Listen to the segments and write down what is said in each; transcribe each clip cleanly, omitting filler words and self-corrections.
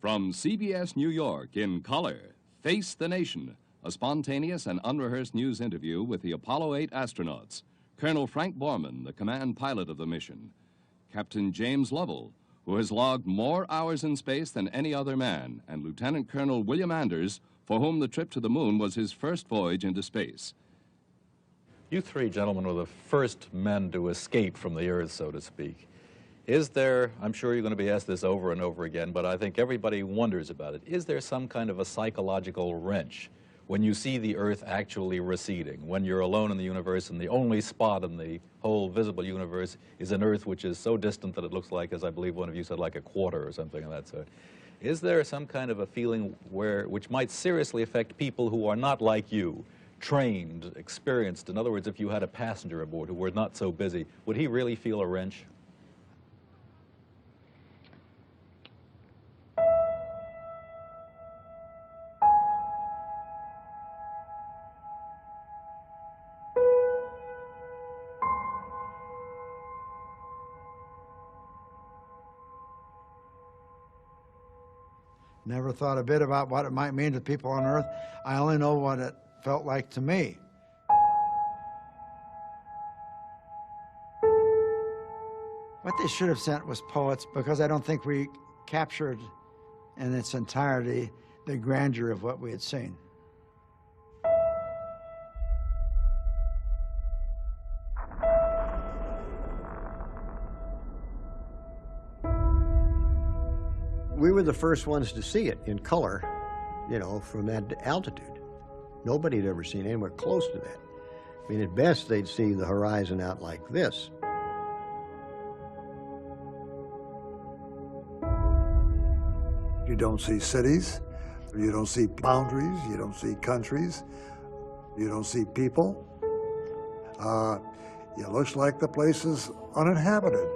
From CBS New York in color, Face the Nation, a spontaneous and unrehearsed news interview with the Apollo 8 astronauts, Colonel Frank Borman, the command pilot of the mission, Captain James Lovell, who has logged more hours in space than any other man, and Lieutenant Colonel William Anders, for whom the trip to the moon was his first voyage into space. You three gentlemen were the first men to escape from the Earth, so to speak. Is there, I'm sure you're going to be asked this over and over again, but I think everybody wonders about it. Is there some kind of a psychological wrench when you see the Earth actually receding, when you're alone in the universe and the only spot in the whole visible universe is an Earth which is so distant that it looks like, as I believe one of you said, like a quarter or something of that sort? Is there some kind of a feeling which might seriously affect people who are not like you, trained, experienced? In other words, if you had a passenger aboard who were not so busy, would he really feel a wrench? Never thought a bit about what it might mean to people on Earth. I only know what it felt like to me. What they should have sent was poets, because I don't think we captured in its entirety the grandeur of what we had seen. We were the first ones to see it in color, you know, from that altitude. Nobody had ever seen anywhere close to that. I mean, at best, they'd see the horizon out like this. You don't see cities, you don't see boundaries, you don't see countries, you don't see people. It looks like the place is uninhabited.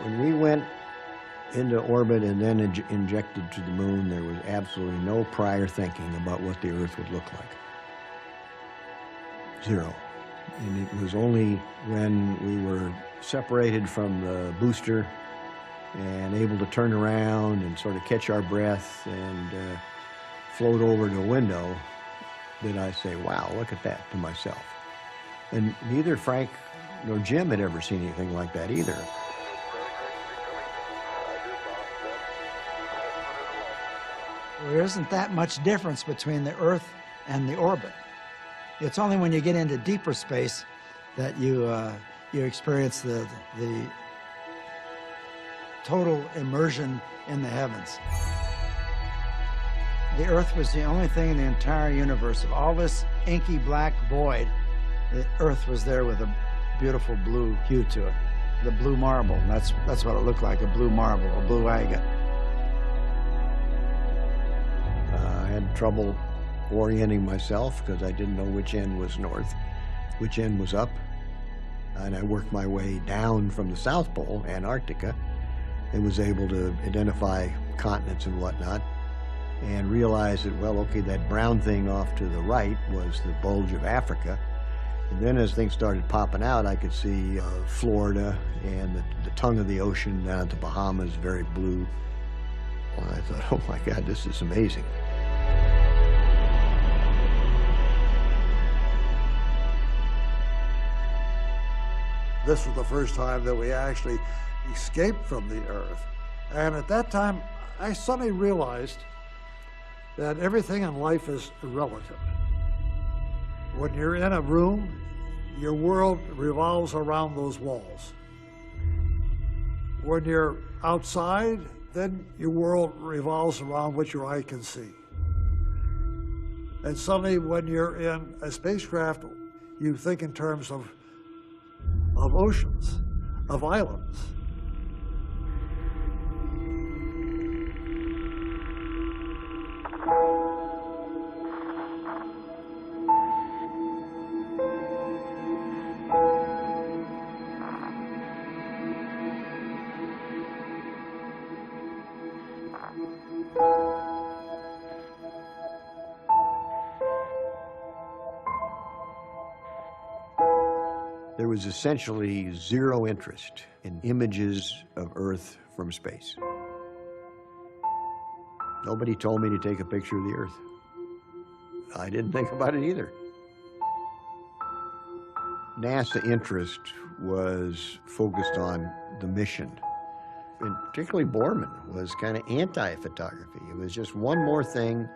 When we went into orbit and then injected to the moon, there was absolutely no prior thinking about what the Earth would look like. Zero. And it was only when we were separated from the booster and able to turn around and sort of catch our breath and float over to a window did I say, wow, look at that, to myself. And neither Frank nor Jim had ever seen anything like that either. There isn't that much difference between the Earth and the orbit. It's only when you get into deeper space that you experience the total immersion in the heavens. The Earth was the only thing in the entire universe. Of all this inky black void, the Earth was there with a beautiful blue hue to it. The blue marble, that's what it looked like, a blue marble, a blue agate. I had trouble orienting myself because I didn't know which end was north, which end was up. And I worked my way down from the South Pole, Antarctica, and was able to identify continents and whatnot, and realized that, well, okay, that brown thing off to the right was the bulge of Africa. And then as things started popping out, I could see Florida and the tongue of the ocean down at the Bahamas, very blue. Well, I thought, oh my God, this is amazing. This was the first time that we actually escaped from the Earth. And at that time, I suddenly realized that everything in life is relative. When you're in a room, your world revolves around those walls. When you're outside, then your world revolves around what your eye can see. And suddenly, when you're in a spacecraft, you think in terms of oceans, of islands. There was essentially zero interest in images of Earth from space. Nobody told me to take a picture of the Earth. I didn't think about it either. NASA interest was focused on the mission. And particularly Borman was kind of anti-photography. It was just one more thing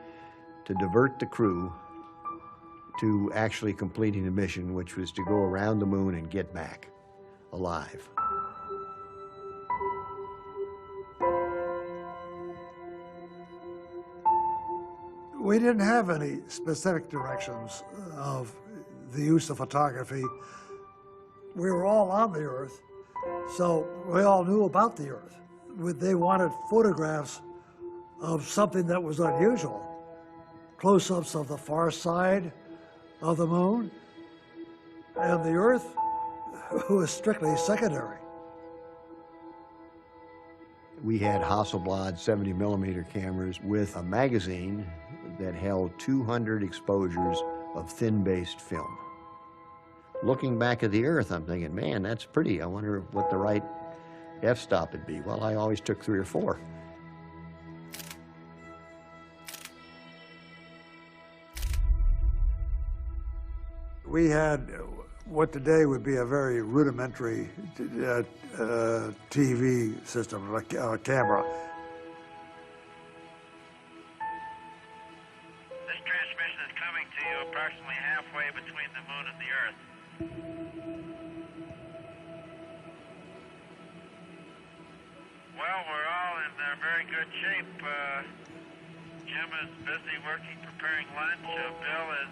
to divert the crew to actually completing the mission, which was to go around the moon and get back alive. We didn't have any specific directions of the use of photography. We were all on the Earth, so we all knew about the Earth. They wanted photographs of something that was unusual. Close-ups of the far side of the moon, and the Earth was strictly secondary. We had Hasselblad 70mm cameras with a magazine that held 200 exposures of thin-based film. Looking back at the Earth, I'm thinking, man, that's pretty. I wonder what the right f-stop would be. Well, I always took 3 or 4. We had what today would be a very rudimentary TV system, a camera. This transmission is coming to you approximately halfway between the moon and the Earth. Well, we're all in very good shape. Jim is busy working, preparing lunch. Bill is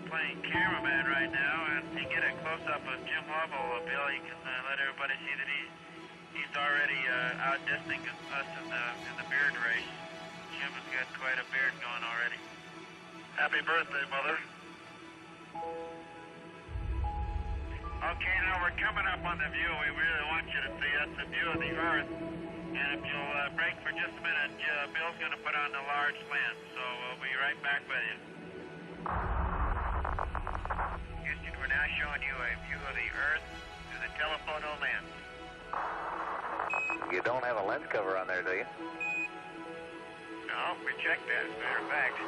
playing cameraman right now, and to get a close-up of Jim Lovell, Bill, you can let everybody see that he's already outdistancing us in the beard race. Jim has got quite a beard going already. Happy birthday, Mother. Okay, now we're coming up on the view. We really want you to see us, the view of the Earth. And if you'll break for just a minute, Bill's going to put on the large lens, so we'll be right back with you. Houston, we're now showing you a view of the Earth through the telephoto lens. You don't have a lens cover on there, do you? No, we checked that, as a matter of fact.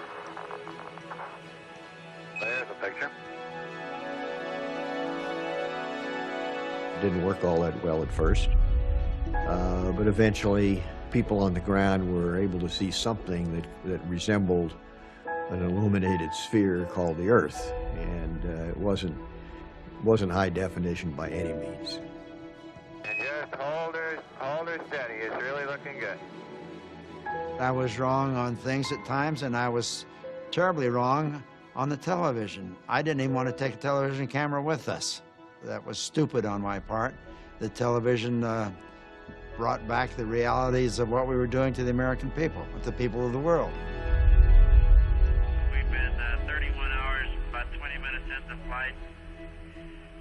There's a picture. Didn't work all that well at first, but eventually people on the ground were able to see something that resembled an illuminated sphere called the Earth, and it wasn't high definition by any means. And just hold her steady. It's really looking good. I was wrong on things at times, and I was terribly wrong on the television. I didn't even want to take a television camera with us. That was stupid on my part. The television brought back the realities of what we were doing to the American people, the people of the world. We've been 31 hours, about 20 minutes into flight.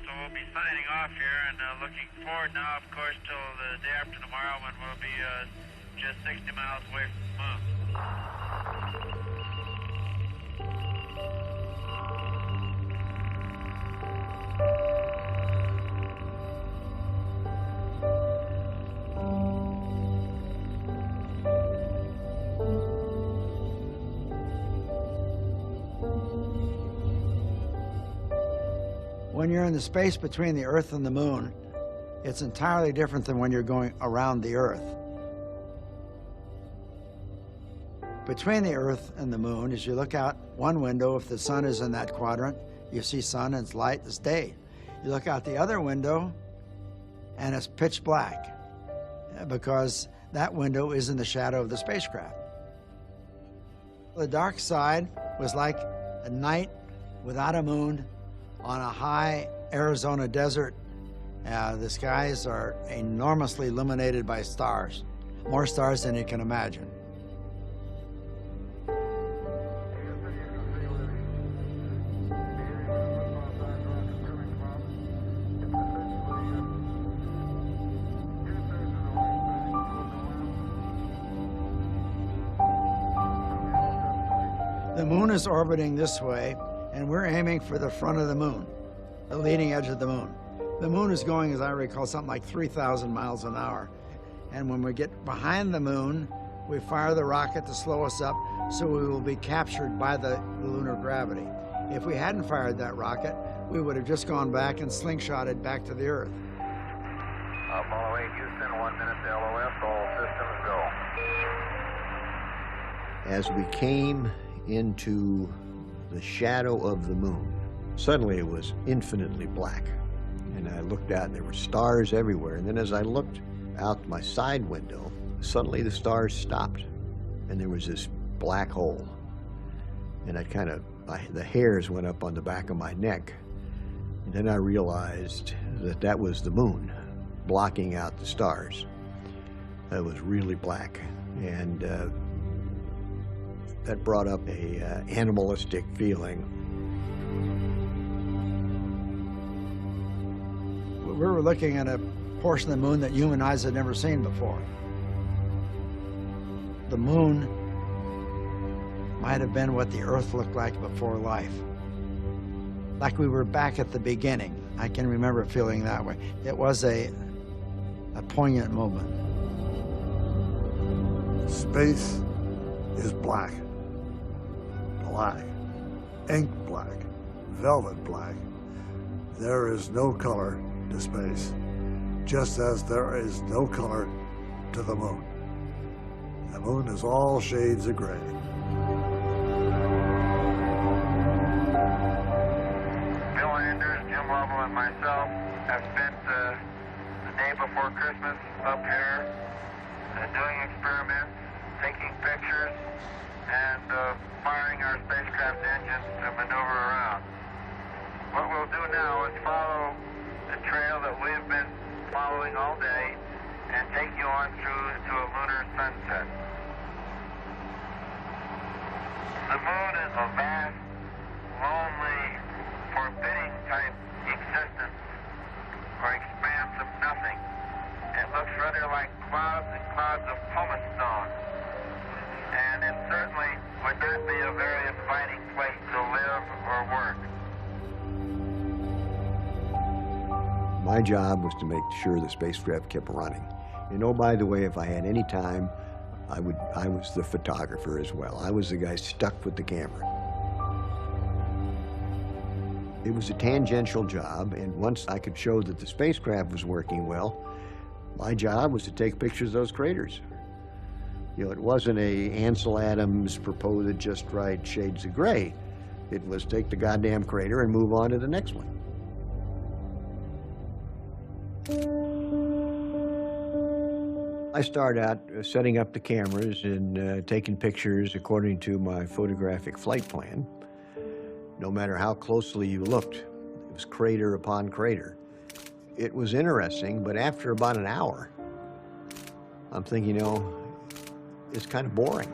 So we'll be signing off here and looking forward now, of course, till the day after tomorrow when we'll be just 60 miles away from the moon. When you're in the space between the Earth and the moon, It's entirely different than when you're going around the Earth. Between the Earth and the moon, as you look out one window, if the sun is in that quadrant, you see sun and it's light as day. You look out the other window and it's pitch black because that window is in the shadow of the spacecraft. The dark side was like a night without a moon on a high Arizona desert. The skies are enormously illuminated by stars, more stars than you can imagine. The moon is orbiting this way, and we're aiming for the front of the moon, the leading edge of the moon. The moon is going, as I recall, something like 3,000 miles an hour. And when we get behind the moon, we fire the rocket to slow us up, so we will be captured by the lunar gravity. If we hadn't fired that rocket, we would have just gone back and slingshotted back to the Earth. Apollo 8, Houston, 1 minute to LOS, all systems go. As we came into the shadow of the moon, suddenly it was infinitely black. And I looked out and there were stars everywhere. And then as I looked out my side window, suddenly the stars stopped and there was this black hole. And the hairs went up on the back of my neck. And then I realized that that was the moon blocking out the stars. It was really black. And that brought up a animalistic feeling. We were looking at a portion of the moon that human eyes had never seen before. The moon might have been what the Earth looked like before life. Like we were back at the beginning. I can remember feeling that way. It was a poignant moment. Space is black. Black. Ink black. Velvet black. There is no color to space, just as there is no color to the moon. The moon is all shades of gray. Bill Anders, Jim Lovell, and myself have spent the day before Christmas up here doing experiments, taking pictures, and firing our spacecraft engines to maneuver around. What we'll do now is follow the trail that we've been following all day and take you on through to a lunar sunset. The moon is a vast, lonely, forbidding type existence or expanse of nothing. It looks rather like clouds and clouds of pumice stone. And it certainly would not be a very inviting place to live or work. My job was to make sure the spacecraft kept running. And oh, by the way, if I had any time, I was the photographer as well. I was the guy stuck with the camera. It was a tangential job, and once I could show that the spacecraft was working well, my job was to take pictures of those craters. You know, it wasn't a Ansel Adams propose it just right, shades of gray. It was take the goddamn crater and move on to the next one. I started out setting up the cameras and taking pictures according to my photographic flight plan. No matter how closely you looked, it was crater upon crater. It was interesting, but after about an hour, I'm thinking, you know, it's kind of boring.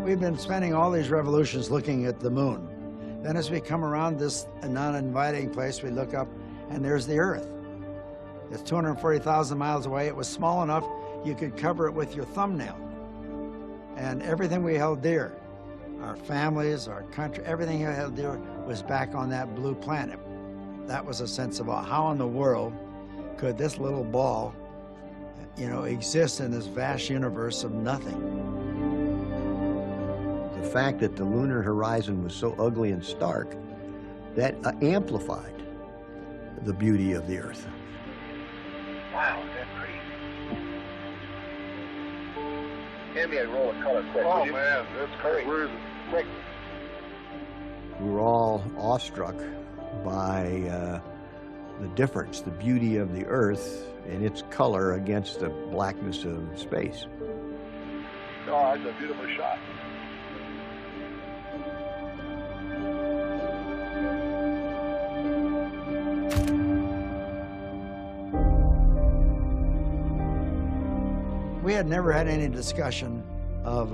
We've been spending all these revolutions looking at the moon. Then as we come around this non-inviting place, we look up and there's the Earth. It's 240,000 miles away. It was small enough you could cover it with your thumbnail. And everything we held dear, our families, our country, everything we held dear was back on that blue planet. That was a sense of how in the world could this little ball, you know, exist in this vast universe of nothing? The fact that the lunar horizon was so ugly and stark, that amplified the beauty of the Earth. Wow, that's pretty. Hand me a roll of color quick. Oh, man, that's great. Where is it? Quick. We were all awestruck by the difference, the beauty of the Earth and its color against the blackness of space. Oh, that's a beautiful shot. We had never had any discussion of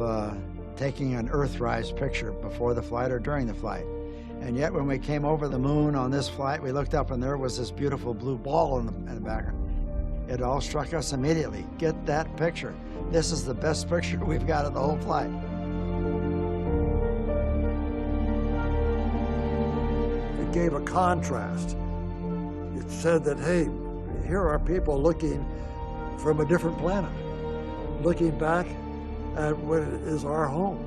taking an Earthrise picture before the flight or during the flight. And yet when we came over the moon on this flight, we looked up and there was this beautiful blue ball in the background. It all struck us immediately. Get that picture. This is the best picture we've got of the whole flight. It gave a contrast. It said that, hey, here are people looking from a different planet, looking back at what is our home.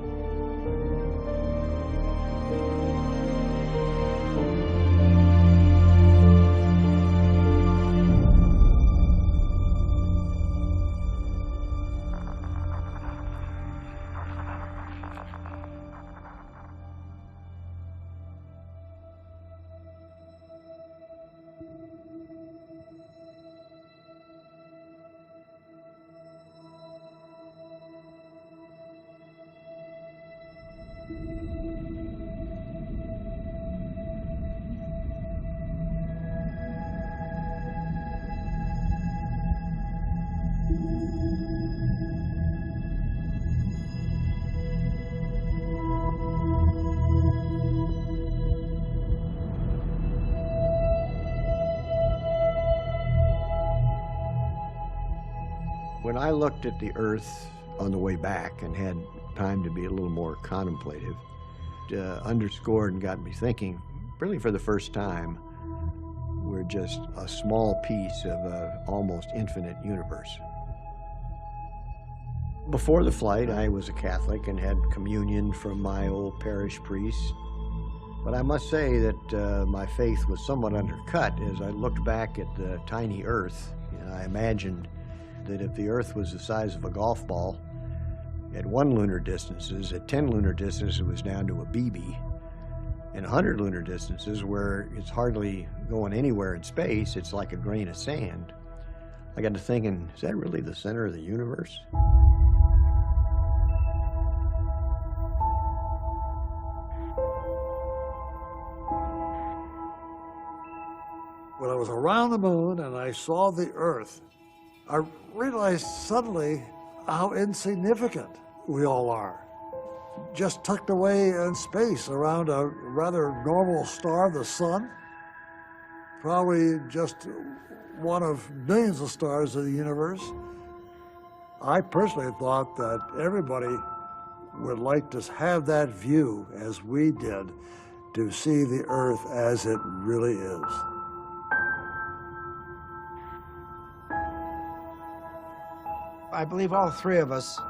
When I looked at the Earth on the way back and had time to be a little more contemplative, it underscored and got me thinking, really for the first time, we're just a small piece of an almost infinite universe. Before the flight, I was a Catholic and had communion from my old parish priest. But I must say that my faith was somewhat undercut as I looked back at the tiny Earth, and I imagined that if the Earth was the size of a golf ball, at 1 lunar distances, at 10 lunar distances, it was down to a BB. And 100 lunar distances, where it's hardly going anywhere in space, it's like a grain of sand. I got to thinking, is that really the center of the universe? When I was around the moon and I saw the Earth, I realized suddenly how insignificant we all are. Just tucked away in space around a rather normal star, the sun. Probably just one of millions of stars of the universe. I personally thought that everybody would like to have that view, as we did, to see the Earth as it really is. I believe all three of us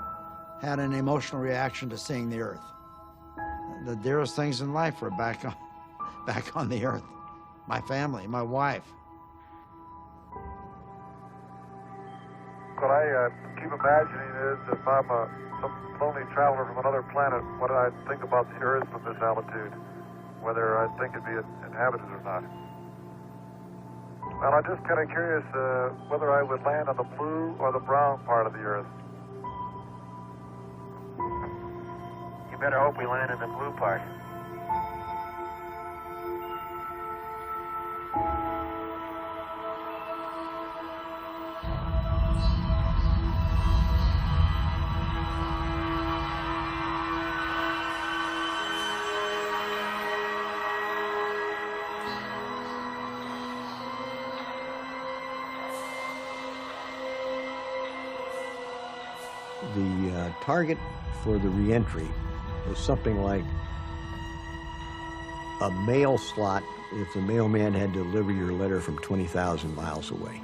had an emotional reaction to seeing the Earth. The dearest things in life were back on the Earth. My family, my wife. What I keep imagining is if I'm some lonely traveler from another planet, what do I think about the Earth from this altitude? Whether I think it'd be inhabited or not. Well, I'm just kind of curious whether I would land on the blue or the brown part of the Earth. You better hope we land in the blue part. The target for the reentry was something like a mail slot if the mailman had to deliver your letter from 20,000 miles away.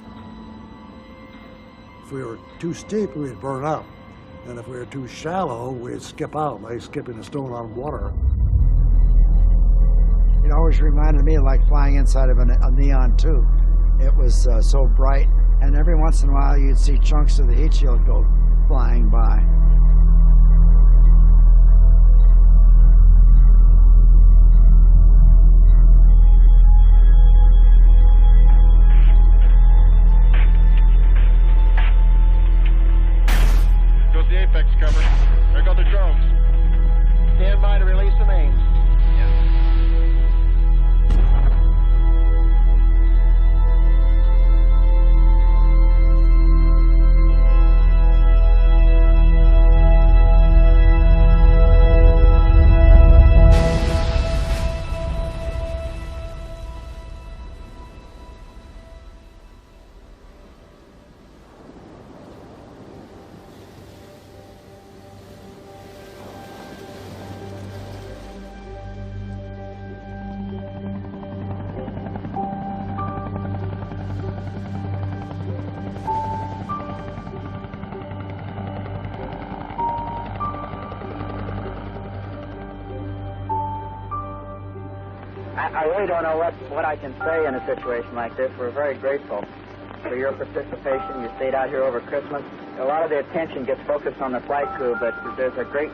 If we were too steep, we'd burn up. And if we were too shallow, we'd skip out, like skipping a stone on water. It always reminded me of like flying inside of a neon tube. It was so bright, and every once in a while you'd see chunks of the heat shield go flying by. Goes the apex cover. There go the drones. Stand by to release the mains. I really don't know what I can say in a situation like this. We're very grateful for your participation. You stayed out here over Christmas. A lot of the attention gets focused on the flight crew, but there's a great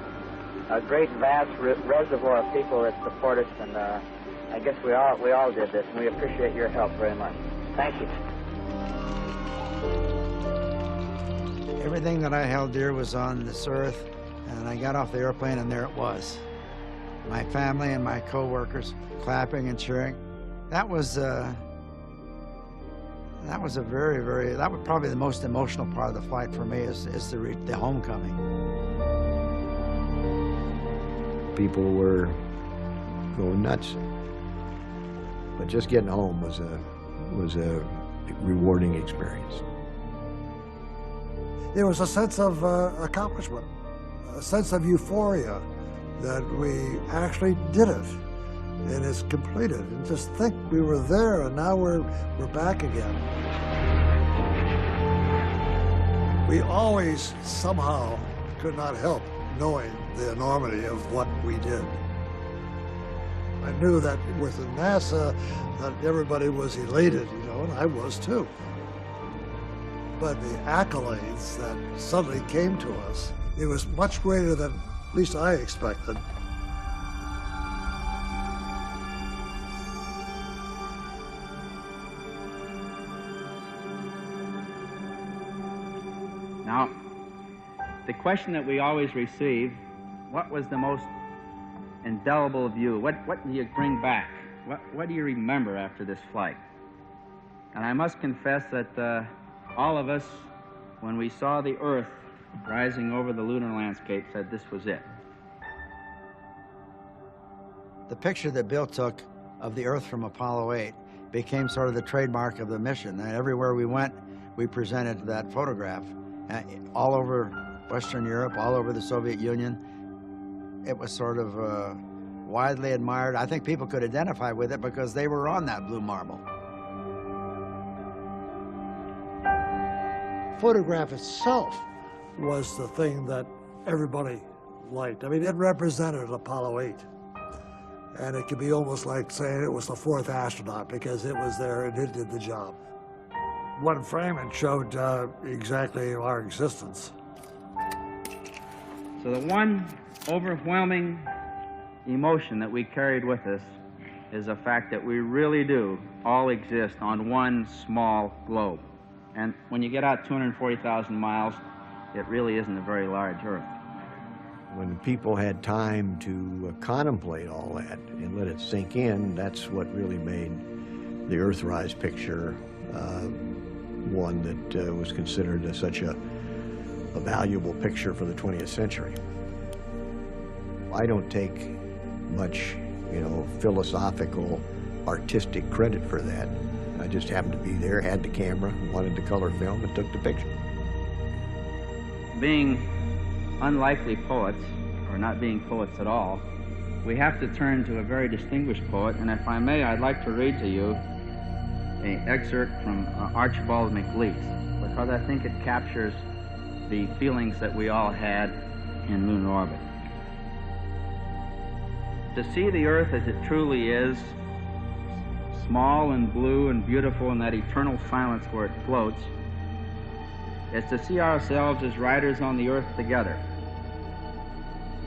vast reservoir of people that support us, and I guess we all did this, and we appreciate your help very much. Thank you. Everything that I held dear was on this earth, and I got off the airplane, and there it was. My family and my co-workers clapping and cheering. That was probably the most emotional part of the flight for me is the homecoming. People were going nuts, but just getting home was a rewarding experience. There was a sense of accomplishment, a sense of euphoria that we actually did it, and it's completed. And just think, we were there, and now we're back again. We always somehow could not help knowing the enormity of what we did. I knew that within NASA that everybody was elated, you know, and I was too. But the accolades that suddenly came to us, it was much greater than at least I expected. Now, the question that we always receive, what was the most indelible view? What do you bring back? What do you remember after this flight? And I must confess that all of us, when we saw the Earth rising over the lunar landscape, said this was it. The picture that Bill took of the Earth from Apollo 8 became sort of the trademark of the mission. And everywhere we went, we presented that photograph. All over Western Europe, all over the Soviet Union. It was sort of widely admired. I think people could identify with it because they were on that blue marble. Photograph itself was the thing that everybody liked. I mean, it represented Apollo 8. And it could be almost like saying it was the fourth astronaut because it was there and it did the job. One frame it showed exactly our existence. So the one overwhelming emotion that we carried with us is the fact that we really do all exist on one small globe. And when you get out 240,000 miles, it really isn't a very large Earth. When people had time to contemplate all that and let it sink in, that's what really made the Earthrise picture one that was considered such a valuable picture for the 20th century. I don't take much, philosophical, artistic credit for that. I just happened to be there, had the camera, wanted to color film, and took the picture. Being unlikely poets, or not being poets at all, we have to turn to a very distinguished poet, and if I may, I'd like to read to you an excerpt from Archibald MacLeish. because I think it captures the feelings that we all had in lunar orbit. To see the Earth as it truly is, small and blue and beautiful in that eternal silence where it floats, is to see ourselves as riders on the Earth together,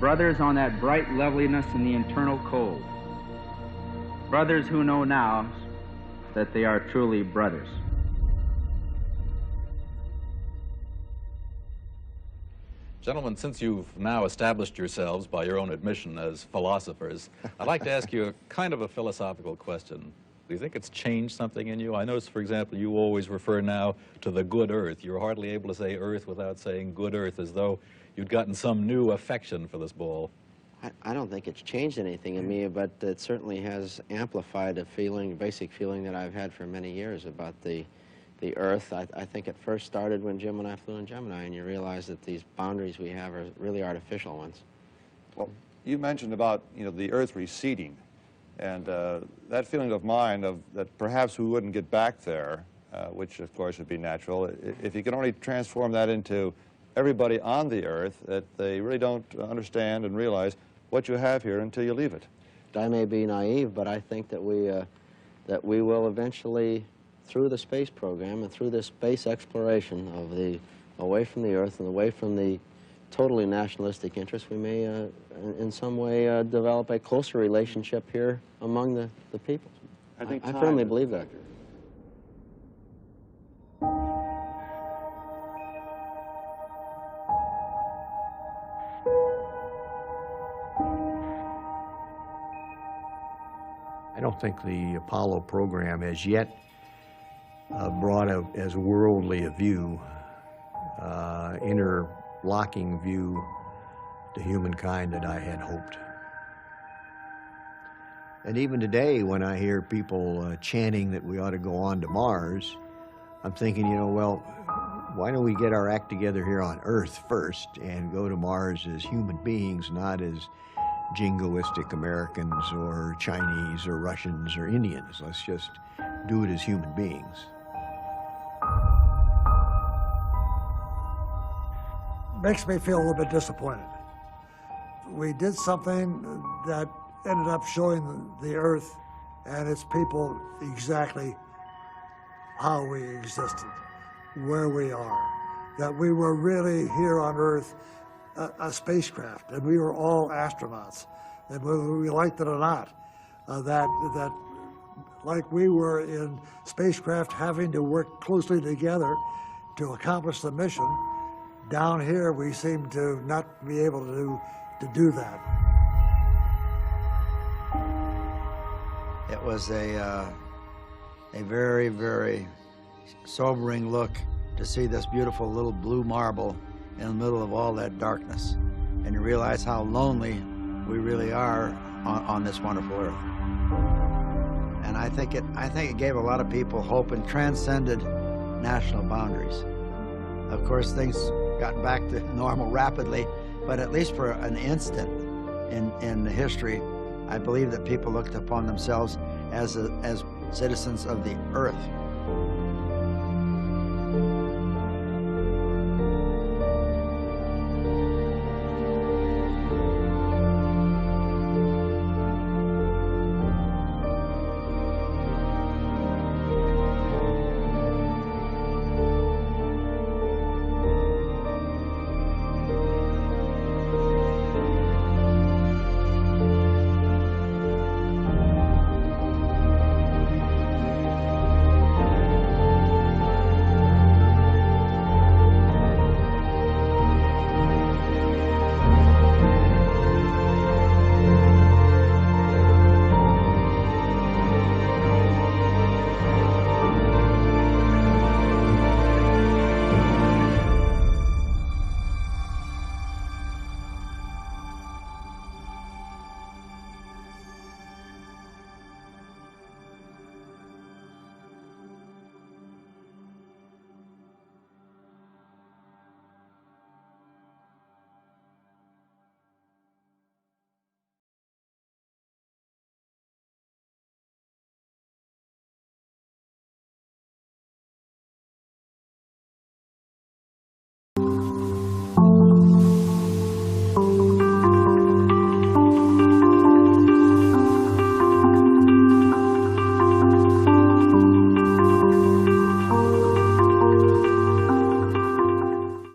brothers on that bright loveliness in the eternal cold, brothers who know now that they are truly brothers. Gentlemen, since you've now established yourselves by your own admission as philosophers, I'd like to ask you a kind of a philosophical question. Do you think it's changed something in you? I notice, for example, you always refer now to the good Earth. You're hardly able to say Earth without saying good Earth, as though you'd gotten some new affection for this ball. I don't think it's changed anything in me, but it certainly has amplified a feeling, a basic feeling that I've had for many years about the Earth. I think it first started when Jim and I flew in Gemini, and you realize that these boundaries we have are really artificial ones. Well, you mentioned about, the Earth receding, and that feeling of mine that perhaps we wouldn't get back there, which of course would be natural, if you can only transform that into everybody on the Earth, that they really don't understand and realize what you have here until you leave it. I may be naive, but I think that we will eventually, through the space program and through this space exploration of away from the Earth and away from the totally nationalistic interests, we may in some way develop a closer relationship here among the people. I firmly believe that. I don't think the Apollo program has yet brought as worldly a view, interlocking view to humankind that I had hoped. And even today, when I hear people chanting that we ought to go on to Mars, I'm thinking, well, why don't we get our act together here on Earth first and go to Mars as human beings, not as jingoistic Americans or Chinese or Russians or Indians. Let's just do it as human beings. Makes me feel a little bit disappointed. We did something that ended up showing the Earth and its people exactly how we existed, where we are, that we were really here on Earth a spacecraft, and we were all astronauts, and whether we liked it or not, that like we were in spacecraft having to work closely together to accomplish the mission, down here we seem to not be able to do that. It was a very, very sobering look to see this beautiful little blue marble in the middle of all that darkness, and you realize how lonely we really are on this wonderful Earth. And I think it gave a lot of people hope and transcended national boundaries. Of course, things got back to normal rapidly, but at least for an instant in history, I believe that people looked upon themselves as citizens of the Earth.